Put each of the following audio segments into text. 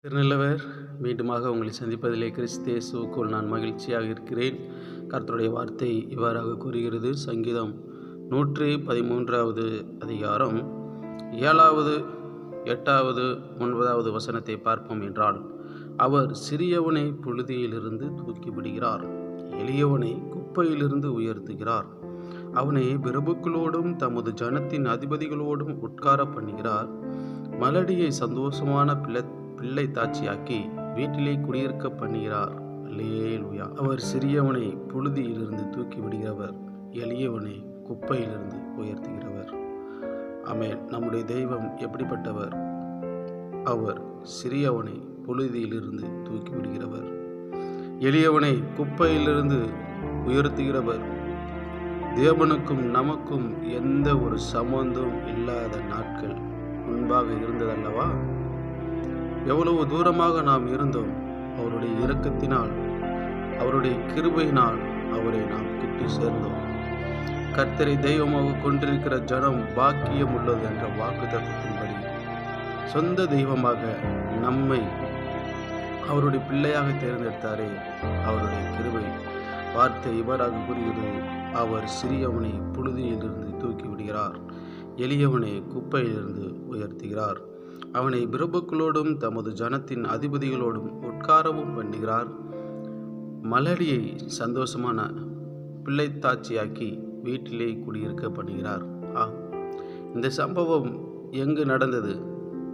திருநெல்லவர் மீண்டுமாக உங்களை சந்திப்பதிலே கிறிஸ்து இயேசுவுக்குள் நான் மகிழ்ச்சியாக இருக்கிறேன். கர்த்தருடைய வார்த்தை இவ்வாறாக கூறுகிறது. சங்கீதம் 113வது அதிகாரம் 7வது 8வது 9வது வசனத்தை பார்ப்போம் என்றால், அவர் சிறியவனை புழுதியிலிருந்து தூக்கிவிடுகிறார், எளியவனை குப்பையிலிருந்து உயர்த்துகிறார். அவனை பிரபுக்களோடும் தமது ஜனத்தின் அதிபதிகளோடும் உட்கார பண்ணுகிறார். மலடியை சந்தோஷமான பிள்ளை தாட்சியாக்கி வீட்டிலே குடியிருக்க பண்ணுகிறார். அல்லேலூயா. அவர் சிறியவனை புழுதியிலிருந்து தூக்கி விடுகிறவர், எளியவனை குப்பையிலிருந்து உயர்த்துகிறவர். ஆமென். நம்முடைய தெய்வம் எப்படிப்பட்டவர்? அவர் சிறியவனை புழுதியிலிருந்து தூக்கி விடுகிறவர், எளியவனை குப்பையிலிருந்து உயர்த்துகிறவர். தேவனுக்கும் நமக்கும் எந்த ஒரு சம்பந்தம் இல்லாத நாட்கள் முன்பாக இருந்ததல்லவா? எவ்வளவு தூரமாக நாம் இருந்தோம். அவருடைய இரக்கத்தினால், அவருடைய கிருபையினால் அவரை நாம் கிட்டி சேர்ந்தோம். கர்த்தரை தெய்வமாக கொண்டிருக்கிற ஜனம் பாக்கியம் உள்ளது என்ற வாக்குத்தத்தத்தின்படி சொந்த தெய்வமாக நம்மை அவருடைய பிள்ளையாக தேர்ந்தெடுத்தாரே, அவருடைய கிருபை. வார்த்தை இவராக கூறுகிறது. அவர் சிறியவனை புழுதியிலிருந்து தூக்கி விடுகிறார், எளியவனை குப்பையிலிருந்து உயர்த்துகிறார். அவனை பிரபுக்களோடும் தமது ஜனத்தின் அதிபதிகளோடும் உட்காரவும் பண்ணுகிறார். மலடியை சந்தோஷமான பிள்ளைத்தாட்சியாக்கி வீட்டிலே குடியிருக்க பண்ணுகிறார். இந்த சம்பவம் எங்கு நடந்தது?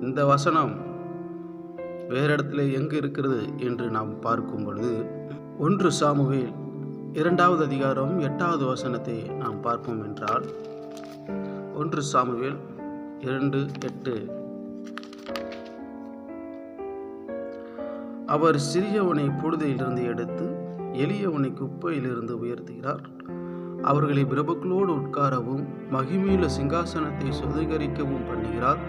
இந்த வசனம் வேறு இடத்துல எங்கு இருக்கிறது என்று நாம் பார்க்கும் பொழுது 1 சாமுவேல் 2வது அதிகாரம் 8வது வசனத்தை நாம் பார்ப்போம் என்றால், 1 சாமுவேல் 2:8, அவர் சிறியவனை புழுதியிலிருந்து எடுத்து எளியவனை குப்பையிலிருந்து உயர்த்துகிறார். அவர்களை பிரபுக்களோடு உட்காரவும் மகிமையுள்ள சிங்காசனத்தை சுதீகரிக்கவும் பண்ணுகிறார்.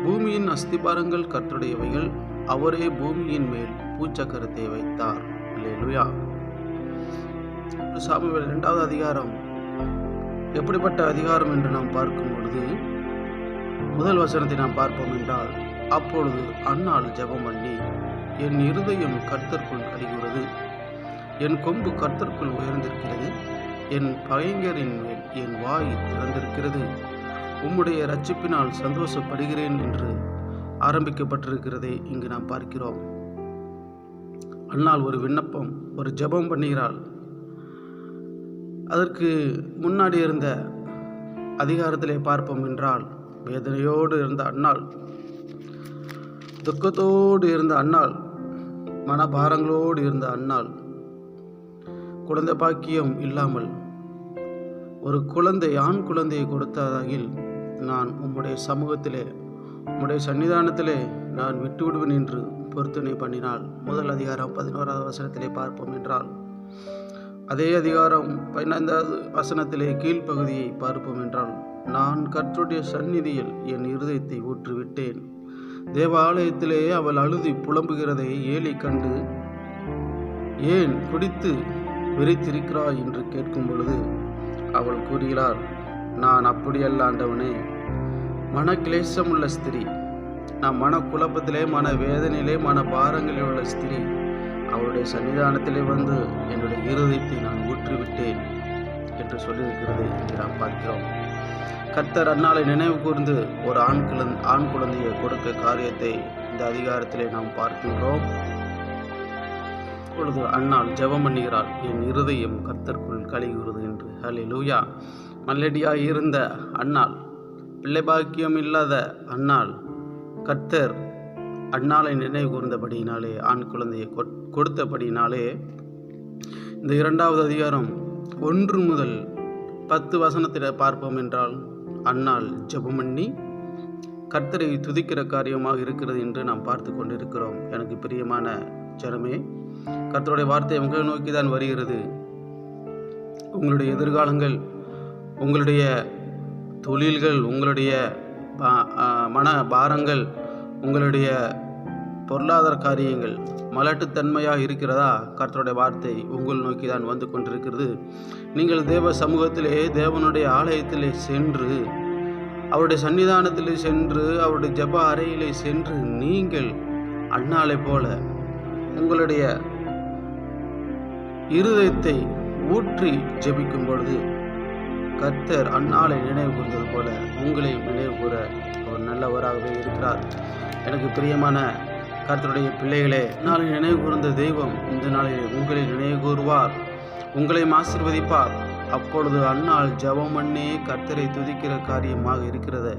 பூமியின் அஸ்திபாரங்கள் கர்த்தருடையவைகள், அவரே பூமியின் மேல் பூச்சக்கரத்தை வைத்தார். அல்லேலூயா. சாமுவேல் 2வது அதிகாரம் எப்படிப்பட்ட அதிகாரம் என்று நாம் பார்க்கும் பொழுது முதல் வசனத்தை நாம் பார்ப்போம் என்றால், அப்பொழுது அன்னாள் ஜெபம் பண்ணி, என் இருதயம் கர்த்தருக்குள் கலிகிறது, என் கொம்பு கர்த்தருக்குள் உயர்ந்திருக்கிறது, என் பகைஞரின் மேல் என் வாய் திறந்திருக்கிறது, உம்முடைய இரட்சிப்பினால் சந்தோஷப்படுகிறேன் என்று ஆரம்பிக்கப்பட்டிருக்கிறதை இங்கு நாம் பார்க்கிறோம். அன்னாள் ஒரு விண்ணப்பம், ஒரு ஜெபம் பண்ணுகிறாள். அதற்கு முன்னாடி இருந்த அதிகாரத்திலே பார்ப்போம் என்றால், வேதனையோடு இருந்த அன்னாள், துக்கத்தோடு இருந்த அன்னாள், மனபாரங்களோடு இருந்த அன்னாள், குழந்தை பாக்கியம் இல்லாமல் ஒரு குழந்தை, ஆண் குழந்தையை கொடுத்ததாகில் நான் உம்முடைய சமூகத்திலே, உம்முடைய சன்னிதானத்திலே நான் விட்டுவிடுவேன் என்று பொருத்தனை பண்ணினாள். முதல் அதிகாரம் 11வது வசனத்திலே பார்ப்போம் என்றால், அதே அதிகாரம் 15வது வசனத்திலே கீழ்ப்பகுதியை பார்ப்போம் என்றால், நான் கர்த்தருடைய சந்நிதியில் என் இருதயத்தை ஊற்றிவிட்டேன். தேவாலயத்திலே அவள் அழுதி புலம்புகிறதை ஏலி கண்டு, ஏன் குடித்து விரித்திருக்கிறாய் என்று கேட்கும் பொழுது அவள் கூறுகிறார், நான் அப்படியல்ல ஆண்டவனே, மன கிளேசமுள்ள ஸ்திரீ, நான் மன குழப்பத்திலே, மன வேதனையிலே, மன பாரங்களில் உள்ள ஸ்திரீ. அவருடைய சன்னிதானத்திலே வந்து என்னுடைய இருதயத்தை நான் ஊற்றிவிட்டேன் என்று சொல்லியிருக்கிறது என்று நாம் பார்க்கிறோம். கர்த்தர் அன்னாளை நினைவு கூர்ந்து ஒரு ஆண் குழந்தையை கொடுக்க காரியத்தை இந்த அதிகாரத்திலே நாம் பார்க்கின்றோம். இப்பொழுது அன்னாள் ஜெபம் பண்ணுகிறாள், என் இருதயம் கர்த்தருக்குள் கலிகிறது என்று. அல்லேலூயா. மல்லடியாய் இருந்த அன்னாள், பிள்ளை பாக்கியம் இல்லாத அன்னாள், கர்த்தர் அன்னாளை நினைவு கூர்ந்தபடியினாலே, ஆண் குழந்தையை கொடுத்தபடியினாலே, இந்த 2வது அதிகாரம் 1 முதல் 10 வசனத்தில் பார்ப்போம் என்றால், அன்னாள் ஜெபம் பண்ணி கர்த்தரை துதிக்கிற காரியமாக இருக்கிறது என்று நாம் பார்த்து கொண்டிருக்கிறோம். எனக்கு பிரியமான ஜனமே, கர்த்தருடைய வார்த்தை உங்களை நோக்கி தான் வருகிறது. உங்களுடைய எதிர்காலங்கள், உங்களுடைய தொழில்கள், உங்களுடைய மன பாரங்கள், உங்களுடைய பொருளாதார காரியங்கள் மலட்டுத்தன்மையாக இருக்கிறதா? கர்த்தருடைய வார்த்தை உங்கள் நோக்கி தான் வந்து கொண்டிருக்கிறது. நீங்கள் தேவ சமூகத்திலே, தேவனுடைய ஆலயத்திலே சென்று, அவருடைய சன்னிதானத்திலே சென்று, அவருடைய ஜெப அறையிலே சென்று நீங்கள் அன்னாளை போல உங்களுடைய இருதயத்தை ஊற்றி ஜெபிக்கும் பொழுது கர்த்தர் அன்னாளை நினைவு கூர்ந்தது போல உங்களை நினைவு கூற அவர் நல்லவராகவே இருக்கிறார். எனக்கு பிரியமான கர்த்தருடைய பிள்ளைகளே, நாளை நினைவு கூர்ந்த தெய்வம் இந்த நாளில் உங்களை நினைவு கூறுவார், உங்களை ஆசீர்வதிப்பார். அப்பொழுது அன்னாள் ஜெபம் பண்ணி கர்த்தரை துதிக்கிற காரியமாக இருக்கிறது.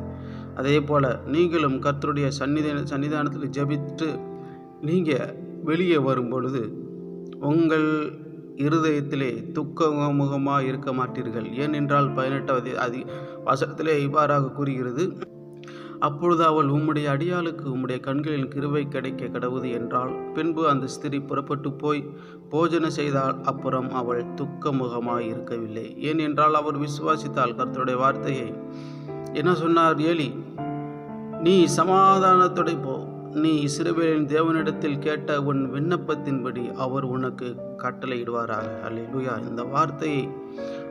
அதே போல நீங்களும் கர்த்தருடைய சன்னிதானத்தில் ஜெபித்து நீங்கள் வெளியே வரும் பொழுது உங்கள் இருதயத்திலே துக்கமுகமாக இருக்க மாட்டீர்கள். ஏனென்றால் 18வது வசனத்திலே இவ்வாறாக கூறுகிறது, அப்பொழுது அவள் உம்முடைய அடியாளுக்கு உம்முடைய கண்களின் கிருபை கிடைக்க கடவுது என்றாள். பின்பு அந்த ஸ்திரீ புறப்பட்டு போய் போஜனம் செய்தால் அப்புறம் அவள் துக்கமுகமாய் இருக்கவில்லை. ஏனென்றால் அவர் விசுவாசித்தால் கர்த்தருடைய வார்த்தையை. என்ன சொன்னார் ஏலி? நீ சமாதானத்தோட போ, நீ இஸ்ரவேலின் தேவனிடத்தில் கேட்ட உன் விண்ணப்பத்தின்படி அவர் உனக்கு கட்டளையிடுவாராக. அல்லேலூயா. இந்த வார்த்தையை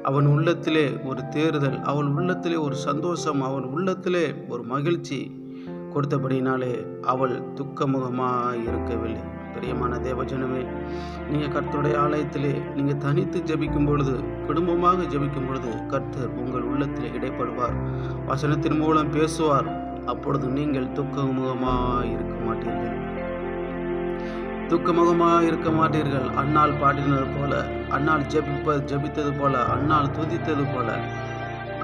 அவன் உள்ளத்திலே ஒரு தேறுதல், அவள் உள்ளத்திலே ஒரு சந்தோஷம், அவள் உள்ளத்திலே ஒரு மகிழ்ச்சி கொடுத்தபடினாலே அவள் துக்கமுகமாக இருக்கவில்லை. பிரியமான தேவஜனமே, நீங்கள் கர்த்தருடைய ஆலயத்திலே நீங்கள் தனித்து ஜெபிக்கும் பொழுது, குடும்பமாக ஜெபிக்கும் பொழுது கர்த்தர் உங்கள் உள்ளத்திலே இடைப்படுவார், வசனத்தின் மூலம் பேசுவார். அப்பொழுது நீங்கள் துக்கமுகமாக இருக்க மாட்டீர்கள். துக்கமுகமாக இருக்க மாட்டீர்கள். அன்னாள் பாடினது போல, அன்னாள் ஜெபித்தது போல, அன்னாள் துதித்தது போல,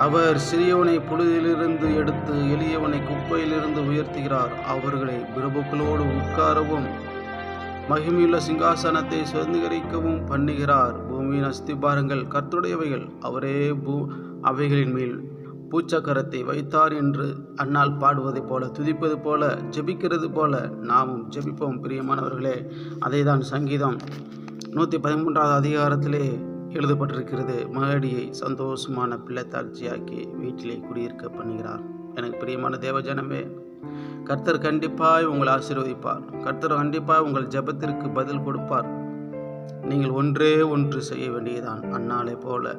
அவர் சிறியவனை புழுதியிலிருந்து எடுத்து எளியவனை குப்பையிலிருந்து உயர்த்துகிறார். அவர்களை பிரபுக்களோடு உட்காரவும் மகிமையுள்ள சிங்காசனத்தை சுதந்திரிக்கவும் பண்ணுகிறார். பூமியின் அஸ்திபாரங்கள் கர்த்தருடையவைகள், அவரே அவைகளின் மேல் பூச்சக்கரத்தை வைத்தார் என்று அன்னாள் பாடுவதை போல, துதிப்பது போல, ஜெபிக்கிறது போல நாமும் ஜெபிப்போம். பிரியமானவர்களே, அதை தான் சங்கீதம் 113வது அதிகாரத்திலே எழுதப்பட்டிருக்கிறது. மகடியை சந்தோஷமான பிள்ளைத்தாட்சியாக்கி வீட்டிலே குடியிருக்க பண்ணுகிறார். எனக்கு பிரியமான தேவஜனமே, கர்த்தர் கண்டிப்பாய் உங்களை ஆசீர்வதிப்பார். கர்த்தர் கண்டிப்பாய் உங்கள் ஜெபத்திற்கு பதில் கொடுப்பார். நீங்கள் ஒன்றே ஒன்று செய்ய வேண்டியதான். அன்னாளை போல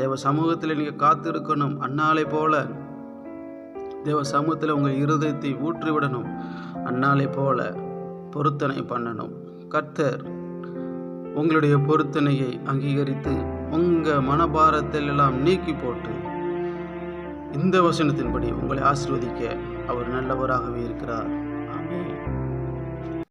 தேவ சமூகத்தில் நீங்கள் காத்திருக்கணும். அன்னாளை போல தேவ சமூகத்தில் உங்கள் இருதயத்தை ஊற்றிவிடணும். அன்னாளை போல பொருத்தனை பண்ணணும். கர்த்தர் உங்களுடைய பொருத்தனையை அங்கீகரித்து உங்கள் மனபாரத்தில் எல்லாம் நீக்கி போட்டு இந்த வசனத்தின்படி உங்களை ஆசீர்வதிக்க அவர் நல்லவராகவே இருக்கிறார். ஆமென்.